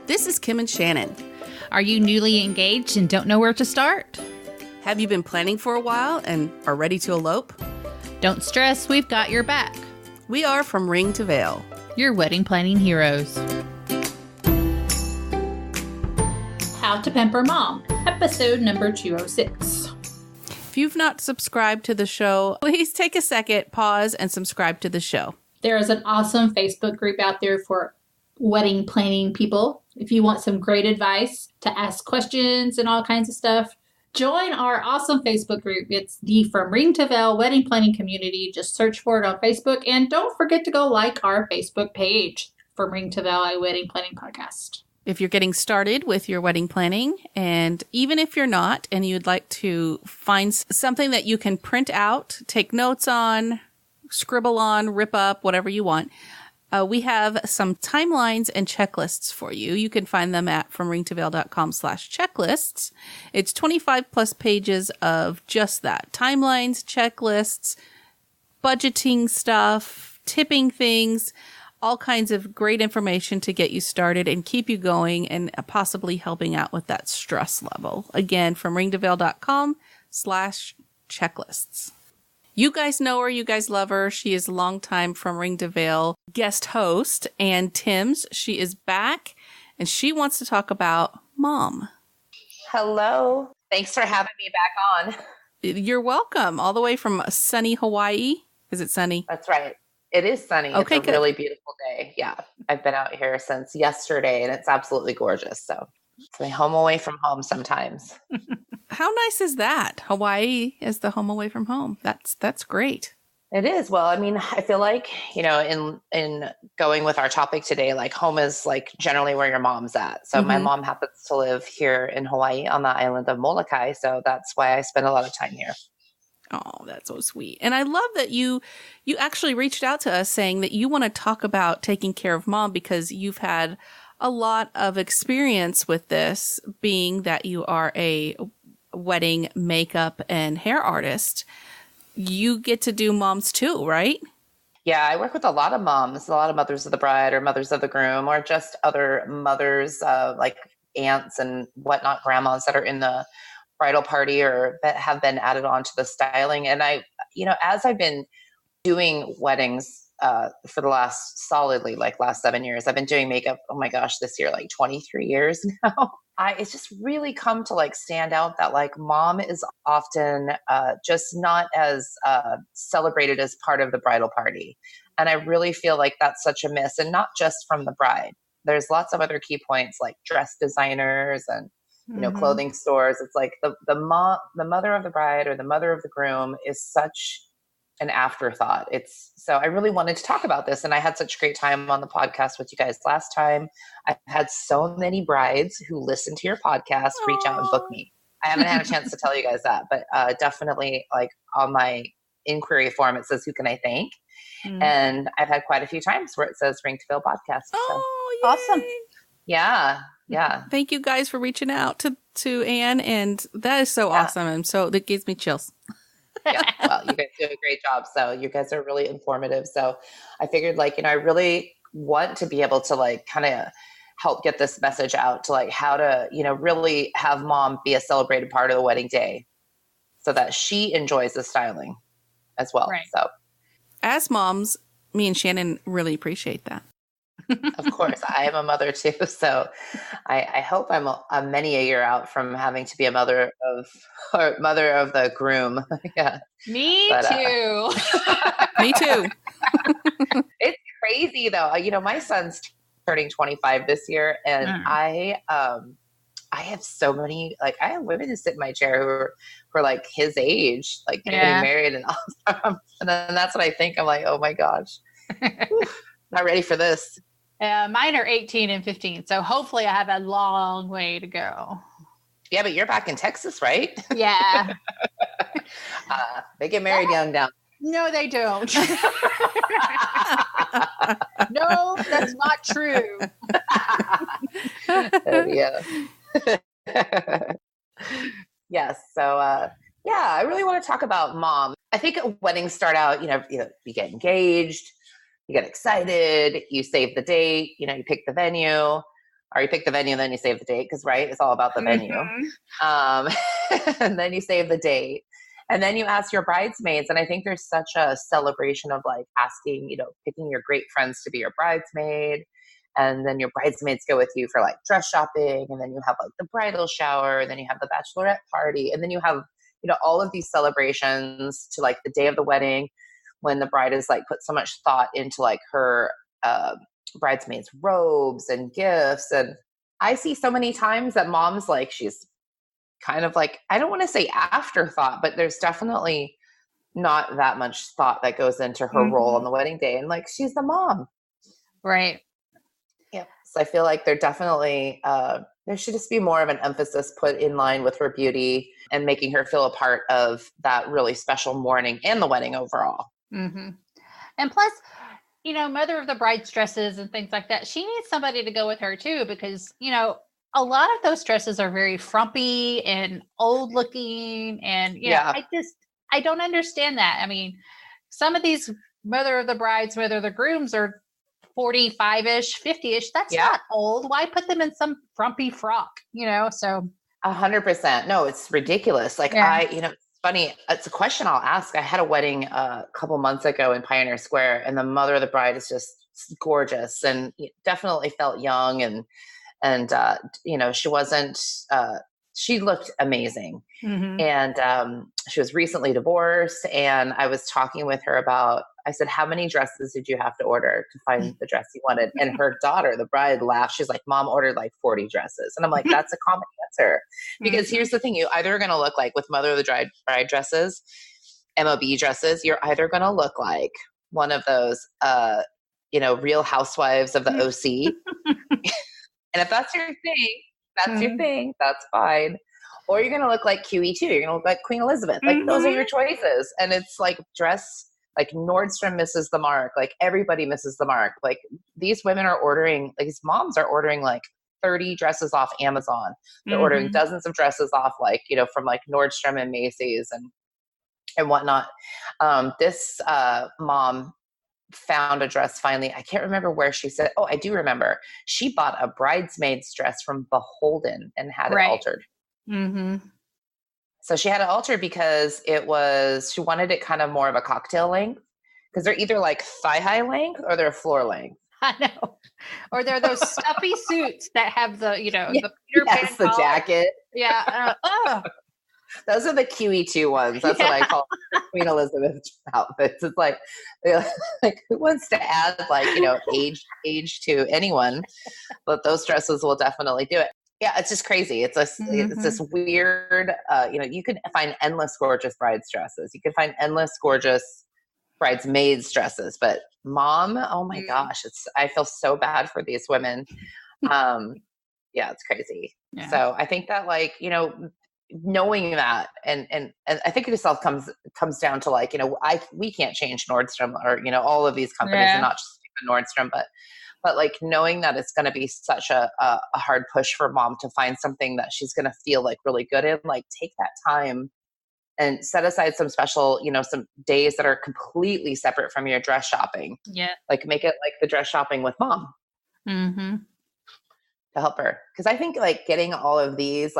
This is Kim and Shannon. Are you newly engaged and don't know where to start? Have you been planning for a while and are ready to elope? Don't stress, we've got your back. We are From Ring to Veil, Your wedding planning heroes. How to Pamper Mom, episode number 206. If you've not subscribed to the show, please take a second, pause, and subscribe to the show. There is an awesome Facebook group out there for wedding planning people. If you want some great advice to ask questions and all kinds of stuff, join our awesome Facebook group. It's the From Ring to Veil Wedding Planning Community. Just search for it on Facebook. And don't forget to go like our Facebook page, From Ring to Veil, a Wedding Planning Podcast. If you're getting started with your wedding planning, and even if you're not, and you'd like to find something that you can print out, take notes on, scribble on, rip up, whatever you want, we have some timelines and checklists for you. You can find them at fromringtoveil.com/checklists. It's 25 plus pages of just that. Timelines, checklists, budgeting stuff, tipping things, all kinds of great information to get you started and keep you going and possibly helping out with that stress level. Again, fromringtoveil.com/checklists. You guys know her. You guys love her. She is a longtime From Ring to Veil guest host. And Timss, she is back, and she wants to talk about mom. Hello. Thanks for having me back on. You're welcome. All the way from sunny Hawaii. Is it sunny? That's right. It is sunny. Okay, it's a really beautiful day. Yeah. I've been out here since yesterday, and it's absolutely gorgeous. So it's my home away from home sometimes. How nice is that? Hawaii is the home away from home. That's great. It is. Well, I mean, I feel like, in going with our topic today, like home is like generally where your mom's at. So my mom happens to live here in Hawaii on the island of Molokai. So that's why I spend a lot of time here. Oh, that's so sweet. And I love that you actually reached out to us saying that you want to talk about taking care of mom because you've had a lot of experience with this, being that you are a wedding makeup and hair artist. You get to do moms too, right? Yeah, I work with a lot of moms, a lot of mothers of the bride or mothers of the groom, or just other mothers, like aunts and whatnot, grandmas that are in the bridal party or that have been added on to the styling. And I, as I've been doing weddings for the last 7 years, I've been doing makeup. Oh my gosh, this year, like 23 years now. It's just really come to like stand out that like mom is often just not as celebrated as part of the bridal party. And I really feel like that's such a miss, and not just from the bride. There's lots of other key points like dress designers and clothing stores. It's like the mother of the bride or the mother of the groom is such an afterthought. So I really wanted to talk about this, and I had such a great time on the podcast with you guys last time. I've had so many brides who listen to your podcast reach out and book me. I haven't had a chance to tell you guys that, but definitely like on my inquiry form, it says, who can I thank? And I've had quite a few times where it says Ring to Veil podcast. Oh, so. Awesome. Yeah. Thank you guys for reaching out to Anne, and that is so awesome. And so that gives me chills. Yeah, well, you guys do a great job. So you guys are really informative. So I figured I really want to be able to like kind of help get this message out to like how to, really have mom be a celebrated part of the wedding day so that she enjoys the styling as well. Right. So as moms, me and Shannon really appreciate that. Of course, I am a mother too. So I hope I'm many a year out from having to be a mother of the groom. Yeah. Me too. Me too. It's crazy though. My son's turning 25 this year, and I have so many, I have women who sit in my chair who are like his age, like getting married and awesome. And then that's what I think. I'm like, oh my gosh, not ready for this. Mine are 18 and 15, so hopefully I have a long way to go. Yeah, but you're back in Texas, right? Yeah. They get married young down. No, they don't. No, that's not true. Yeah. Yes. So, I really want to talk about mom. I think weddings start out, you get engaged, you get excited, you save the date, you pick the venue. or you pick the venue and then you save the date, because right, it's all about the venue. And then you save the date, and then you ask your bridesmaids. And I think there's such a celebration of like asking, picking your great friends to be your bridesmaid, and then your bridesmaids go with you for like dress shopping, and then you have like the bridal shower, and then you have the bachelorette party, and then you have all of these celebrations to like the day of the wedding, when the bride is like put so much thought into like her bridesmaids robes and gifts. And I see so many times that mom's like, she's kind of like, I don't want to say afterthought, but there's definitely not that much thought that goes into her role on the wedding day. And like, she's the mom. Right. Yeah. So I feel like there definitely, there should just be more of an emphasis put in line with her beauty and making her feel a part of that really special morning and the wedding overall. Mm-hmm. And plus, mother of the bride's dresses and things like that, she needs somebody to go with her too, because, a lot of those dresses are very frumpy and old looking. And, I don't understand that. I mean, some of these mother of the brides, mother of the grooms are 45-ish, 50-ish. That's not old. Why put them in some frumpy frock, so. 100%. No, it's ridiculous. Like it's funny. It's a question I'll ask. I had a wedding a couple months ago in Pioneer Square, and the mother of the bride is just gorgeous and definitely felt young. And she wasn't, she looked amazing. And she was recently divorced, and I was talking with her about, I said, how many dresses did you have to order to find the dress you wanted? And her daughter, the bride, laughed. She's like, Mom ordered like 40 dresses. And I'm like, that's a common answer. Because here's the thing, you either are going to look like, with mother of the bride dresses, MOB dresses, you're either going to look like one of those, Real Housewives of the OC. And if that's your thing, that's fine. Or you're going to look like QE2. You're going to look like Queen Elizabeth. Like, those are your choices. And it's like dress, like Nordstrom misses the mark. Like, everybody misses the mark. Like, these women are ordering, like, these moms are ordering like 30 dresses off Amazon. They're ordering dozens of dresses off, like, from like Nordstrom and Macy's and whatnot. This mom found a dress finally. I can't remember where she said. Oh, I do remember. She bought a bridesmaid's dress from Beholden and had it altered. So she had it altered because she wanted it kind of more of a cocktail length, because they're either like thigh high length or they're floor length. I know. Or they're those stuffy suits that have the, the Peter Pan the collar. jacket. Yeah. Those are the QE2 ones. That's what I call Queen Elizabeth outfits. It's like who wants to add age to anyone? But those dresses will definitely do it. Yeah, it's just crazy. It's this weird. You can find endless gorgeous brides dresses. You can find endless gorgeous bridesmaids dresses. But mom, oh my gosh, I feel so bad for these women. It's crazy. Yeah. So I think that knowing that and I think it itself comes down to we can't change Nordstrom or all of these companies, and not just Nordstrom, but like knowing that it's going to be such a hard push for mom to find something that she's going to feel like really good in. Like, take that time and set aside some special, some days that are completely separate from your dress shopping. Yeah, like make it like the dress shopping with mom. To help her. Because I think getting all of these,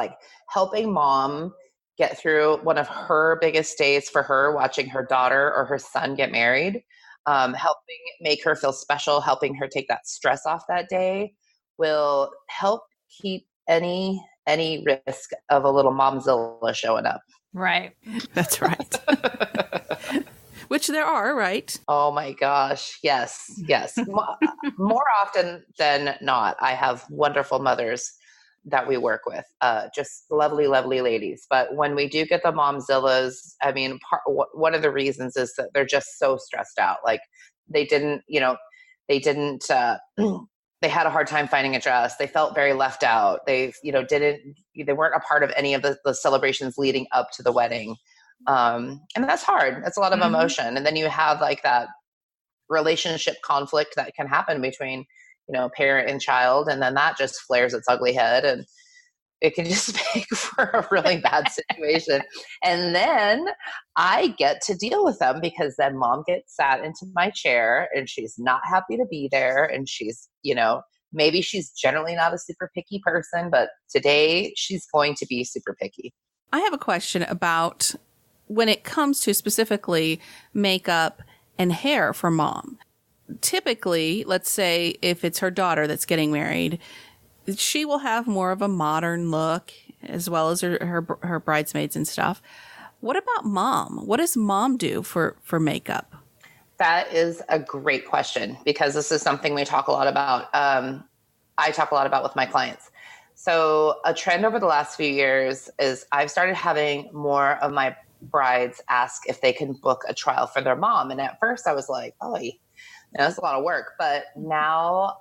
helping mom get through one of her biggest days for her, watching her daughter or her son get married, helping make her feel special, helping her take that stress off that day, will help keep any risk of a little momzilla showing up. Right. That's right. Which there are, right? Oh my gosh. Yes. More often than not, I have wonderful mothers that we work with, just lovely, lovely ladies. But when we do get the momzillas, I mean, one of the reasons is that they're just so stressed out. Like, they had a hard time finding a dress. They felt very left out. They weren't a part of any of the celebrations leading up to the wedding. And that's hard. That's a lot of emotion. And then you have that relationship conflict that can happen between, parent and child. And then that just flares its ugly head, and it can just make for a really bad situation. And then I get to deal with them, because then mom gets sat into my chair and she's not happy to be there. And she's, Maybe she's generally not a super picky person, but today she's going to be super picky. I have a question about when it comes to specifically makeup and hair for mom. Typically, let's say if it's her daughter that's getting married, she will have more of a modern look as well as her bridesmaids and stuff. What about mom? What does mom do for makeup? That is a great question because this is something we talk a lot about. I talk a lot about with my clients. So a trend over the last few years is I've started having more of my brides ask if they can book a trial for their mom. And at first I was like, oh, that's a lot of work. But now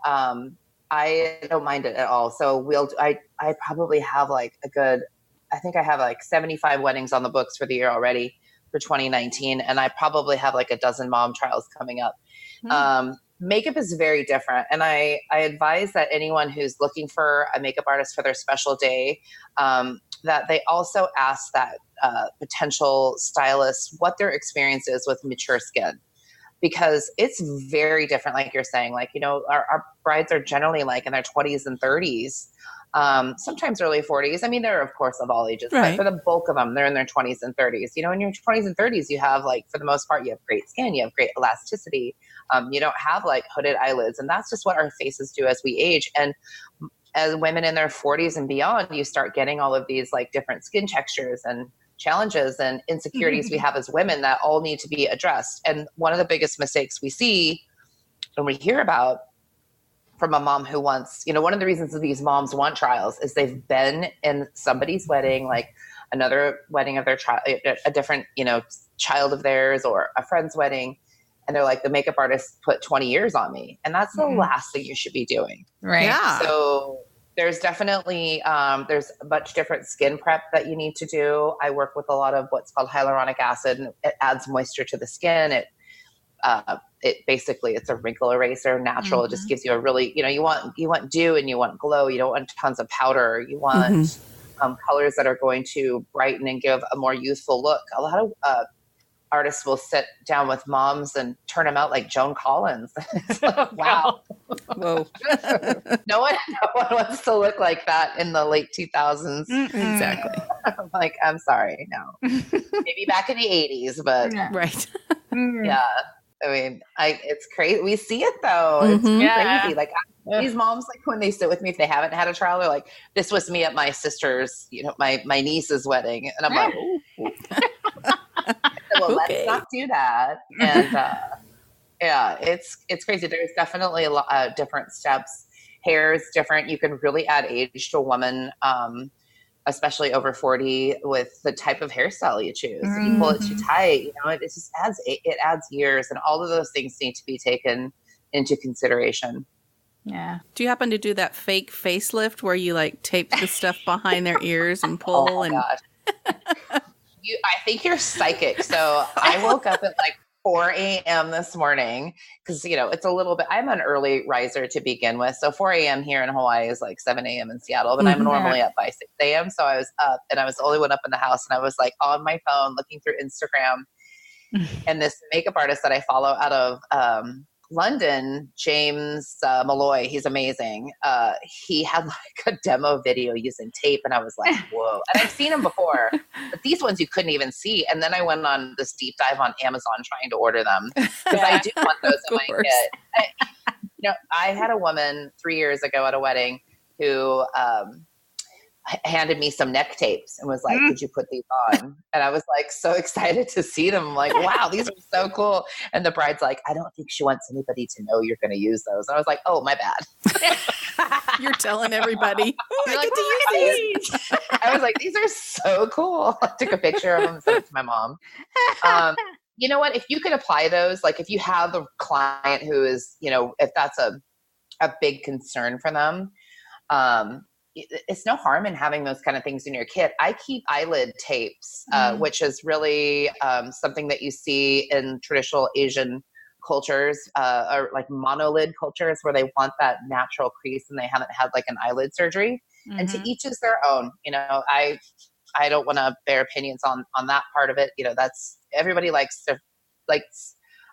I don't mind it at all. So I probably have like I think I have like 75 weddings on the books for the year already for 2019. And I probably have like a dozen mom trials coming up. Makeup is very different. And I advise that anyone who's looking for a makeup artist for their special day, that they also ask that potential stylist what their experience is with mature skin. Because it's very different, like you're saying, like, our brides are generally like in their 20s and 30s, sometimes early 40s. I mean, they're of course of all ages, right. But for the bulk of them, they're in their 20s and 30s. In your 20s and 30s, you have like, for the most part, you have great skin, you have great elasticity. You don't have like hooded eyelids, and that's just what our faces do as we age. And as women in their 40s and beyond, you start getting all of these like different skin textures and challenges and insecurities we have as women that all need to be addressed. And one of the biggest mistakes we see when we hear about from a mom who wants, one of the reasons that these moms want trials is they've been in somebody's wedding, like another wedding of their child, a different, child of theirs or a friend's wedding. And they're like, the makeup artist put 20 years on me. And that's the last thing you should be doing. Right. Yeah. So there's definitely, there's a much different skin prep that you need to do. I work with a lot of what's called hyaluronic acid, and it adds moisture to the skin. It basically, it's a wrinkle eraser, natural. It just gives you a really, you want dew and you want glow. You don't want tons of powder. You want colors that are going to brighten and give a more youthful look. A lot of artists will sit down with moms and turn them out like Joan Collins. It's like, wow. Whoa. No one wants to look like that in the late 2000s. Exactly. I'm like, I'm sorry, no. Maybe back in the 80s, but Right. yeah. I mean, it's crazy. We see it though. It's crazy. Like these moms, like when they sit with me, if they haven't had a trial, they're like, this was me at my sister's, my niece's wedding. And I'm like, ooh. Well, let's not do that. And yeah, it's crazy. There's definitely a lot of different steps. Hair is different. You can really add age to a woman, especially over 40, with the type of hairstyle you choose. If you pull it too tight, it just adds years, and all of those things need to be taken into consideration. Yeah. Do you happen to do that fake facelift where you like tape the stuff behind their ears and pull? God. I think you're psychic. So I woke up at like 4 a.m. this morning because, it's a little bit, I'm an early riser to begin with. So 4 a.m. here in Hawaii is like 7 a.m. in Seattle, but I'm normally up by 6 a.m. So I was up, and I was the only one up in the house, and I was like on my phone looking through Instagram, and this makeup artist that I follow out of London, James Malloy, he's amazing. He had like a demo video using tape, and I was like, whoa. And I've seen him before, but these ones you couldn't even see. And then I went on this deep dive on Amazon trying to order them because I do want those in my kit. I had a woman 3 years ago at a wedding who handed me some neck tapes and was like, could you put these on? And I was like so excited to see them. I'm like, wow, these are so cool. And the bride's like, I don't think she wants anybody to know you're going to use those. And I was like, oh, my bad. You're telling everybody. I get to use these. I was like, these are so cool. I took a picture of them and sent it to my mom. You know what? If you could apply those, like if you have a client who is, if that's a big concern for them, it's no harm in having those kind of things in your kit. I keep eyelid tapes, which is really something that you see in traditional Asian cultures, or like monolid cultures where they want that natural crease and they haven't had like an eyelid surgery. And to each is their own. I don't want to bear opinions on that part of it. That's everybody likes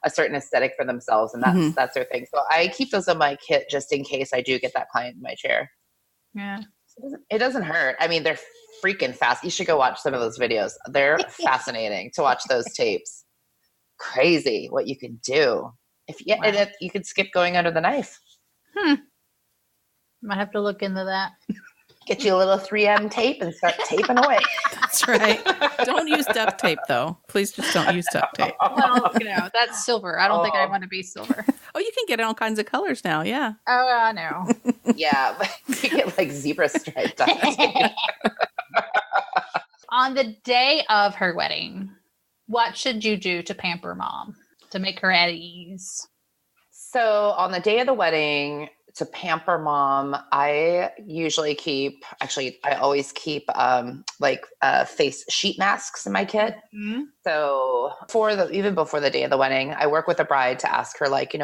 a certain aesthetic for themselves, and that's their thing. So I keep those in my kit just in case I do get that client in my chair. Yeah. It doesn't hurt. I mean, they're freaking fast. You should go watch some of those videos. They're fascinating to watch those tapes. Crazy what you can do. And you could skip going under the knife. Might have to look into that. Get you a little 3M tape and start taping away. That's right. Don't use duct tape, though. Please just don't use duct tape. Well, that's silver. I don't think I want to be silver. Oh, you can get all kinds of colors now. Yeah. Oh, I know. Yeah, but you get like zebra stripe duct tape. On the day of her wedding, what should you do to pamper mom to make her at ease? So on the day of the wedding, to pamper mom, I always keep face sheet masks in my kit. Mm-hmm. So even before the day of the wedding, I work with the bride to ask her, like,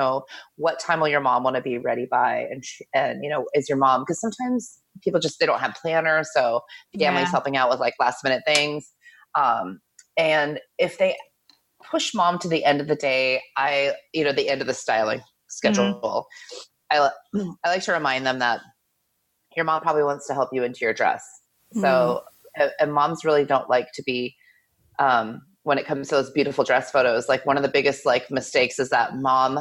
what time will your mom want to be ready by? And is your mom, because sometimes people they don't have planners. So family's helping out with like last minute things. And if they push mom to the end of the day, the end of the styling schedule, I like to remind them that your mom probably wants to help you into your dress. So, and moms really don't like to be, when it comes to those beautiful dress photos, like one of the biggest like mistakes is that mom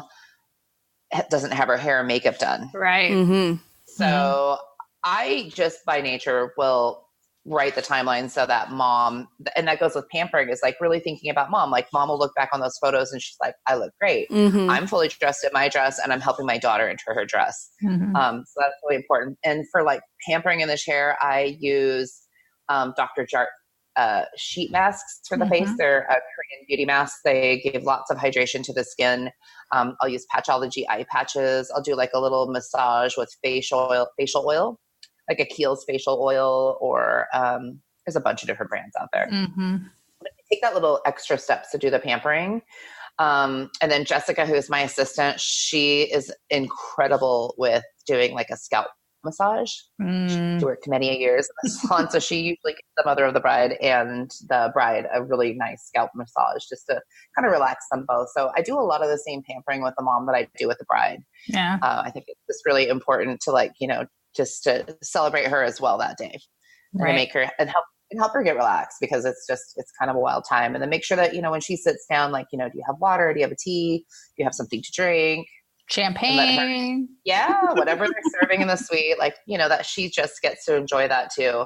doesn't have her hair and makeup done. Right. Mm-hmm. So I just by nature will write the timeline so that mom, and that goes with pampering, is like really thinking about mom. Like mom will look back on those photos and she's like, I look great. Mm-hmm. I'm fully dressed in my dress and I'm helping my daughter into her dress. Mm-hmm. So that's really important. And for like pampering in the chair, I use Dr. Jart sheet masks for the face. They're Korean beauty masks. They give lots of hydration to the skin. I'll use Patchology eye patches. I'll do like a little massage with facial oil, like a Kiehl's facial oil, or there's a bunch of different brands out there. Mm-hmm. Take that little extra steps to do the pampering. And then Jessica, who is my assistant, she is incredible with doing like a scalp massage. She worked many years in the salon, so she usually gives the mother of the bride and the bride a really nice scalp massage just to kind of relax them both. So I do a lot of the same pampering with the mom that I do with the bride. Yeah. I think it's just really important to just to celebrate her as well that day, and to make her and help her get relaxed, because it's kind of a wild time. And then make sure that, when she sits down, like, do you have water? Do you have a tea? Do you have something to drink? Champagne. Whatever they're serving in the suite, like, that she just gets to enjoy that too.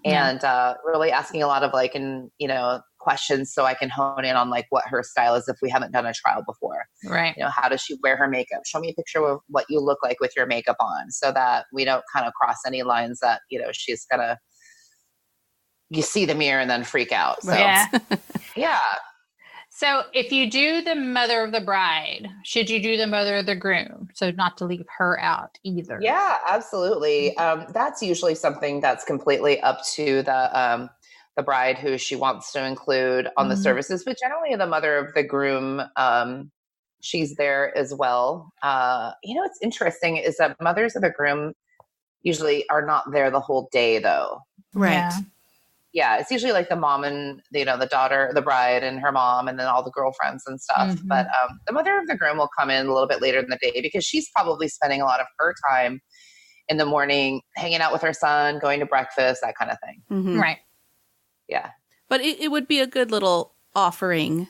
And really asking a lot of questions so I can hone in on like what her style is if we haven't done a trial before. Right. How does she wear her makeup? Show me a picture of what you look like with your makeup on, so that we don't kind of cross any lines that, she's gonna, you see the mirror and then freak out. So, yeah. So if you do the mother of the bride, should you do the mother of the groom? So not to leave her out either. Yeah, absolutely. That's usually something that's completely up to the bride who she wants to include on the services, but generally the mother of the groom, she's there as well. What's interesting is that mothers of the groom usually are not there the whole day though. Right. Yeah, it's usually like the mom and the daughter, the bride and her mom, and then all the girlfriends and stuff. But the mother of the groom will come in a little bit later in the day, because she's probably spending a lot of her time in the morning hanging out with her son, going to breakfast, that kind of thing. Mm-hmm. Right. Yeah. But it would be a good little offering,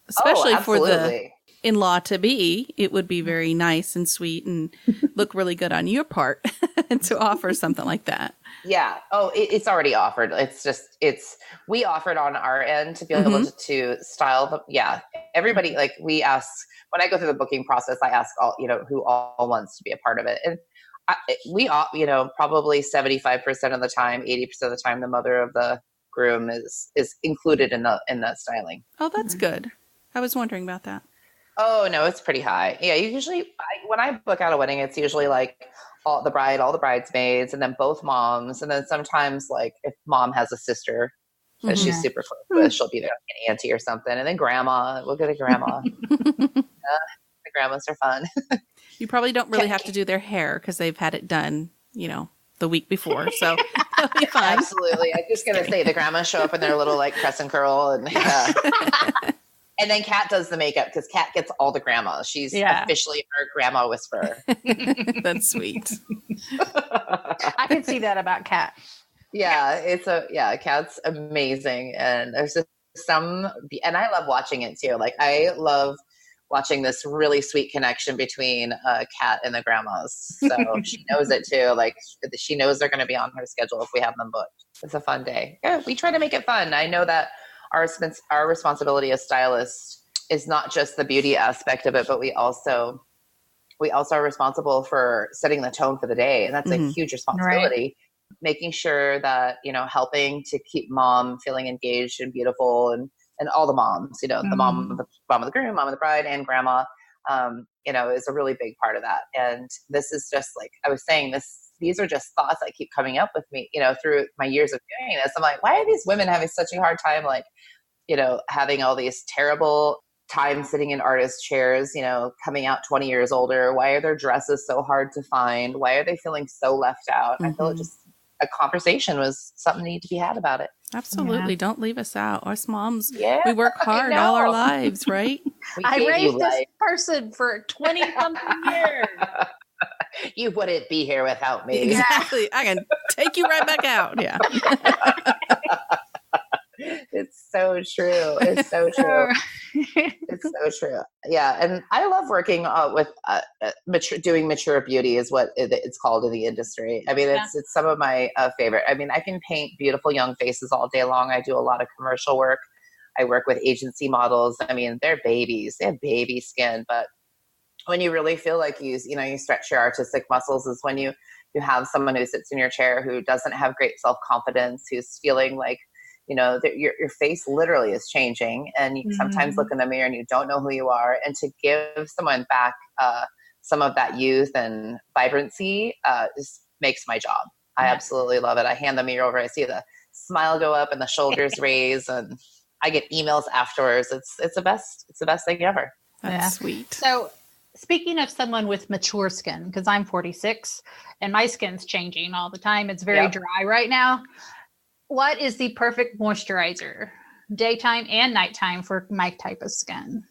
especially for the in-law to be. It would be very nice and sweet and look really good on your part to offer something like that. Yeah. Oh, it's already offered. We offered on our end to be able to style them. Yeah. Everybody, like, we ask, when I go through the booking process, I ask all, who all wants to be a part of it. And we, probably 75% of the time, 80% of the time, the mother of the groom is included in the styling. Oh, that's good. I was wondering about that. Oh no, it's pretty high. Yeah. When I book out a wedding, it's usually like all the bridesmaids, and then both moms. And then sometimes, like, if mom has a sister that she's super close with, she'll be there, like an auntie or something. And then grandma, we'll get a grandma. The grandmas are fun. You probably don't really have to do their hair because they've had it done, the week before. So that'll be fine. Absolutely. I was just going to say, the grandmas show up in their little like crescent curl, and And then Kat does the makeup because Kat gets all the grandmas. She's officially our grandma whisperer. That's sweet. I can see that about Kat. Yeah, Kat's amazing. And there's just and I love watching it too. Like I love watching this really sweet connection between Kat and the grandmas. So she knows it too. Like she knows they're going to be on her schedule if we have them booked. It's a fun day. Yeah, we try to make it fun. I know that our responsibility as stylists is not just the beauty aspect of it, but we also are responsible for setting the tone for the day. And that's a huge responsibility. Right. Making sure that, helping to keep mom feeling engaged and beautiful and all the moms, the mom of the groom, mom of the bride, and grandma, is a really big part of that. And this is just like I was saying, these are just thoughts that keep coming up with me, through my years of doing this. I'm like, why are these women having such a hard time, like, having all these terrible time sitting in artist chairs, coming out 20 years older? Why are their dresses so hard to find? Why are they feeling so left out? I feel just a conversation was something need to be had about it. Absolutely. Don't leave us out. Us moms, we work hard all our lives, right? I raised this person for 20 something years. You wouldn't be here without me. Exactly. I can take you right back out. Yeah. It's so true. It's so true. It's so true. Yeah. And I love working with doing mature beauty is what it's called in the industry. I mean, it's some of my favorite. I mean, I can paint beautiful young faces all day long. I do a lot of commercial work. I work with agency models. I mean, they're babies. They have baby skin. But when you really feel like you stretch your artistic muscles is when you have someone who sits in your chair who doesn't have great self-confidence, who's feeling like, that your face literally is changing, and you sometimes look in the mirror and you don't know who you are. And to give someone back some of that youth and vibrancy just makes my job. I absolutely love it. I hand the mirror over. I see the smile go up and the shoulders raise, and I get emails afterwards. It's the best. It's the best thing ever. That's sweet. So speaking of someone with mature skin, because I'm 46 and my skin's changing all the time. It's very dry right now. What is the perfect moisturizer, daytime and nighttime, for my type of skin?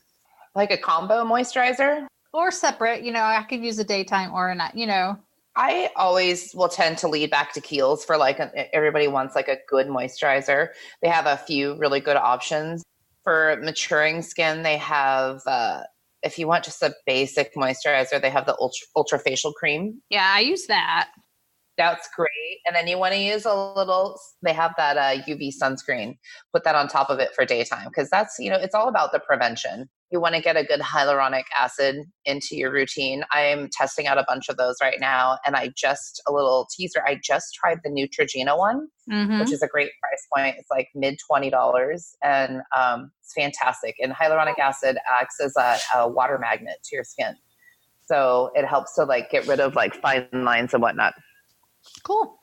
Like a combo moisturizer? Or separate, I could use a daytime or a night, I always will tend to lead back to Kiehl's for everybody wants like a good moisturizer. They have a few really good options. For maturing skin, they have, if you want just a basic moisturizer, they have the ultra facial cream. Yeah, I use that. That's great. And then you want to use they have that UV sunscreen, put that on top of it for daytime. Cause that's, it's all about the prevention. You want to get a good hyaluronic acid into your routine. I'm testing out a bunch of those right now. And a little teaser, I just tried the Neutrogena one, which is a great price point. It's like mid $20 and it's fantastic. And hyaluronic acid acts as a water magnet to your skin. So it helps to get rid of fine lines and whatnot. Cool.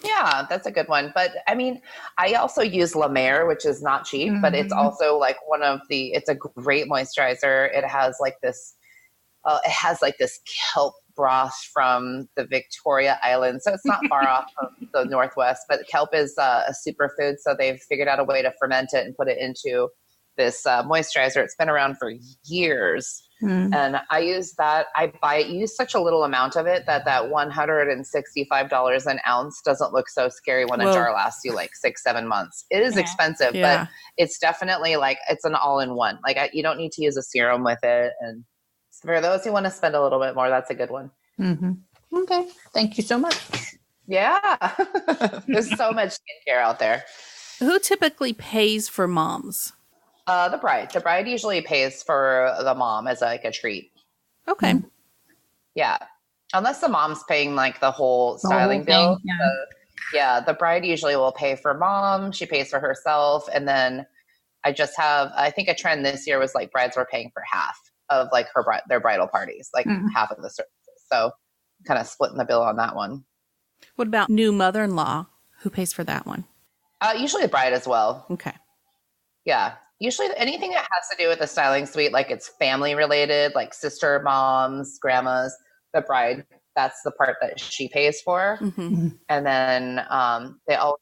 Yeah, that's a good one. But I mean, I also use La Mer, which is not cheap, but it's also it's a great moisturizer. It has this kelp broth from the Victoria Islands. So it's not far off of the Northwest, but kelp is a superfood. So they've figured out a way to ferment it and put it into this moisturizer. It's been around for years. And I use that. Use such a little amount of it that $165 an ounce doesn't look so scary when a jar lasts you 6-7 months. It is expensive, but it's definitely it's an all-in-one. You don't need to use a serum with it. And for those who want to spend a little bit more, that's a good one. Okay. Thank you so much. Yeah. There's so much skincare out there. Who typically pays for moms? The bride. The bride usually pays for the mom as a treat. Okay. Yeah. Unless the mom's paying the whole styling bill. Yeah. The bride usually will pay for mom. She pays for herself. And then I think a trend this year was brides were paying for half of their bridal parties, half of the services. So kind of splitting the bill on that one. What about new mother-in-law? Who pays for that one? Usually the bride as well. Okay. Yeah. Usually anything that has to do with the styling suite, it's family related, sister, moms, grandmas, the bride, that's the part that she pays for. And then they all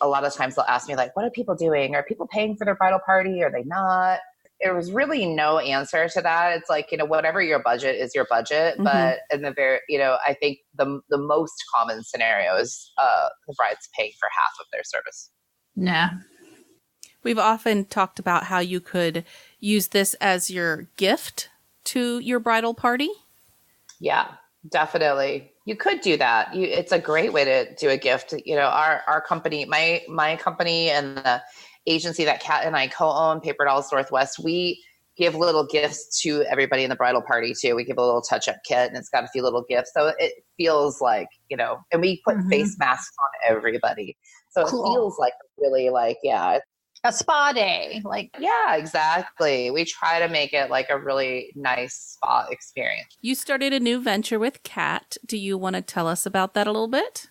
a lot of times they'll ask me what are people doing? Are people paying for their bridal party? Are they not? there was really no answer to that. It's like, whatever your budget is your budget. Mm-hmm. But in the very, I think the most common scenario is the bride's paying for half of their service. Yeah. We've often talked about how you could use this as your gift to your bridal party. Yeah, definitely. You could do that. It's a great way to do a gift. Our company, my company and the agency that Kat and I co-own, Paper Dolls Northwest, we give little gifts to everybody in the bridal party too. We give a little touch-up kit and it's got a few little gifts. So it feels like, and we put face masks on everybody. So It feels like really like, a spa day. Yeah, exactly. We try to make it like a really nice spa experience. You started a new venture with Kat. Do you want to tell us about that a little bit?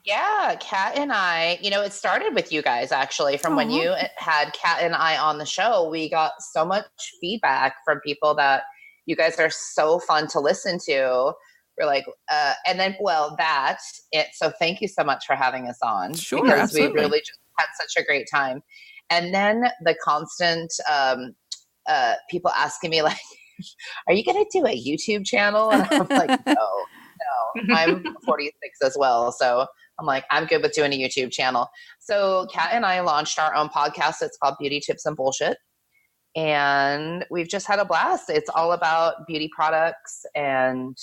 Yeah, Kat and I, it started with you guys actually. From when you had Kat and I on the show, we got so much feedback from people that you guys are so fun to listen to. We're like, so thank you so much for having us on. Sure, because absolutely. we really just had such a great time. And then the constant people asking me like, are you going to do a YouTube channel? And I'm like, no, I'm 46 as well. So I'm like, I'm good with doing a YouTube channel. So Kat and I launched our own podcast. It's called Beauty Tips and Bullshit. And we've just had a blast. It's all about beauty products and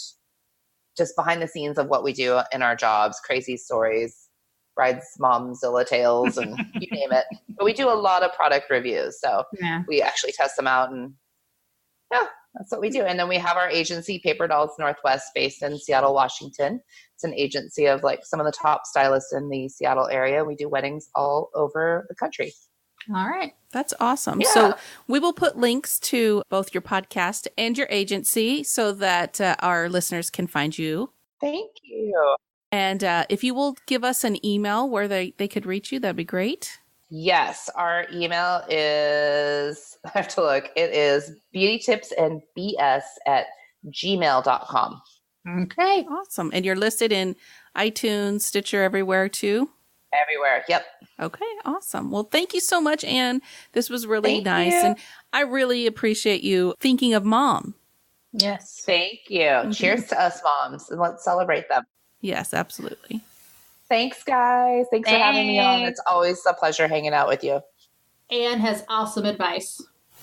just behind the scenes of what we do in our jobs, crazy stories, brides, Momzilla tales, and you name it. But we do a lot of product reviews. So we actually test them out and that's what we do. And then we have our agency, Paper Dolls Northwest, based in Seattle, Washington. It's an agency of like some of the top stylists in the Seattle area. We do weddings all over the country. All right. That's awesome. Yeah. So we will put links to both your podcast and your agency so that our listeners can find you. Thank you. And if you will give us an email where they could reach you, that'd be great. Yes, our email is, I have to look, it is beautytipsandbs@gmail.com. Okay. Awesome. And you're listed in iTunes, Stitcher, everywhere too? Everywhere. Yep. Okay, awesome. Well, thank you so much, Anne. This was really nice. You. And I really appreciate you thinking of Mom. Yes. Thank you. Cheers to us moms, and let's celebrate them. Yes, absolutely. Thanks, guys. Thanks for having me on. It's always a pleasure hanging out with you. Anne has awesome advice.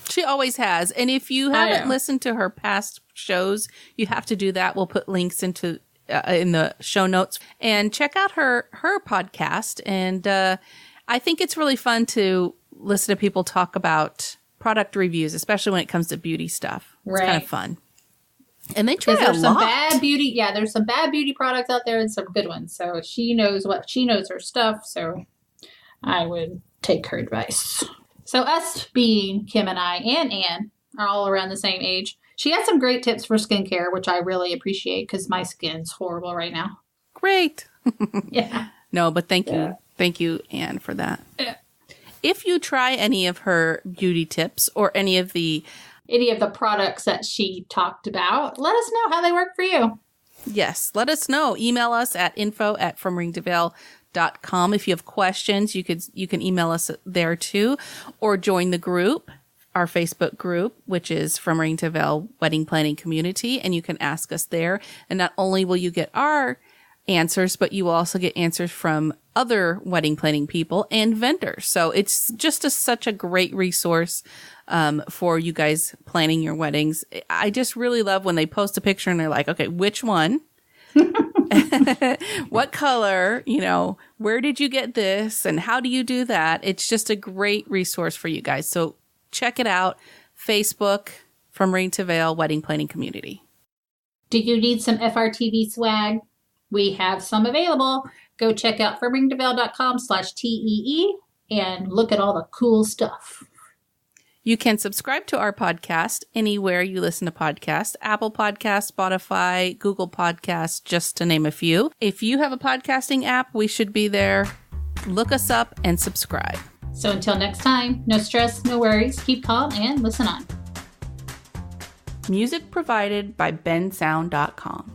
She always has. And if you haven't listened to her past shows, you have to do that. We'll put links into in the show notes and check out her podcast. And I think it's really fun to listen to people talk about product reviews, especially when it comes to beauty stuff. It's kind of fun. And they try a there's lot. Some bad beauty. Yeah, there's some bad beauty products out there and some good ones. So she knows her stuff. So I would take her advice. So us being Kim and I and Anne are all around the same age. She has some great tips for skincare, which I really appreciate because my skin's horrible right now. Great. Yeah. No, but thank you. Thank you, Anne, for that. Yeah. If you try any of her beauty tips or any of the products that she talked about, let us know how they work for you. Yes, let us know. Email us at info@fromringtovanille.com. If you have questions, you can email us there too, or join the group, our Facebook group, which is From Ring to Veil Wedding Planning Community, and you can ask us there. And not only will you get our answers, but you will also get answers from other wedding planning people and vendors. So it's just such a great resource for you guys planning your weddings. I just really love when they post a picture and they're like, okay, which one? What color? Where did you get this? And how do you do that? It's just a great resource for you guys. So check it out. Facebook, From Ring to Veil Wedding Planning Community. Do you need some FRTV swag? We have some available. Go check out fromringtoveil.com/TEE and look at all the cool stuff. You can subscribe to our podcast anywhere you listen to podcasts, Apple Podcasts, Spotify, Google Podcasts, just to name a few. If you have a podcasting app, we should be there. Look us up and subscribe. So until next time, no stress, no worries. Keep calm and listen on. Music provided by bensound.com.